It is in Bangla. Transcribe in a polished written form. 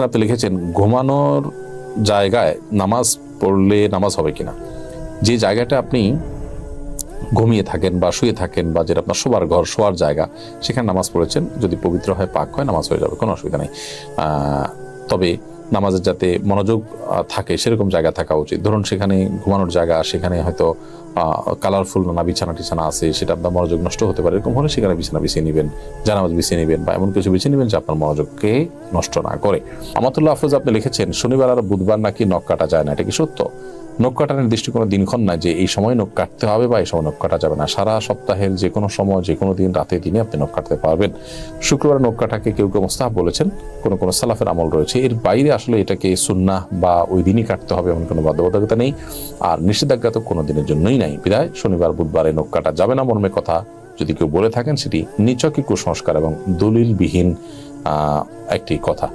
আপনি লিখেছেন ঘুমানোর জায়গায় নামাজ পড়লে নামাজ হবে কিনা। যে জায়গাটা আপনি ঘুমিয়ে থাকেন বা শুয়ে থাকেন বা যেটা আপনার শোবার ঘর, শোয়ার জায়গা, সেখানে নামাজ পড়েছেন, যদি পবিত্র হয়, পাক হয়, নামাজ হয়ে যাবে, কোনো অসুবিধা নেই। তবে নামাজের যাতে মনোযোগ থাকে সেরকম জায়গা থাকা উচিত। ধরুন সেখানে ঘুমানোর জায়গা, সেখানে হয়তো কালারফুল নানা বিছানা টিছানা আছে, সেটা আপনার মনোযোগ নষ্ট হতে পারে, এরকম হলে সেখানে বিছানা বিছিয়ে নেবেন, জানামাজ বিছিয়ে নেবেন, বা এমন কিছু বিছিয়ে নেবেন যে আপনার মনোযোগকে নষ্ট না করে। আমাতুল্লাহ আফরোজ আপনি লিখেছেন শনিবার আর বুধবার নাকি নখ কাটা যায় না, এটা কি সত্য? নখ কাটার নির্দিষ্ট কোনো দিনক্ষণ না যে এই সময় নখ কাটতে হবে বা এই সময় নখ কাটা যাবে না। সারা সপ্তাহের যে কোনো সময়, যে কোনো দিন, রাতে দিনে আপনি নখ কাটতে পারবেন। শুক্রবার নখ কাটাকে কেউ কেউ মুস্তাহাব বলেছেন, কোনো কোনো সালাফের আমল রয়েছে। এর বাইরে আসলে এটাকে সুন্নাহ বা ওই দিনই কাটতে হবে এমন কোনো বাধ্যবাধকতা নেই, আর নিষেধাজ্ঞা তো কোনো দিনের জন্যই নাই। বিধায় শনিবার বুধবারে নখ কাটা যাবে না মর্মে কথা যদি কেউ বলে থাকেন, সেটি নিছকই কুসংস্কার এবং দলিলবিহীন একটি কথা।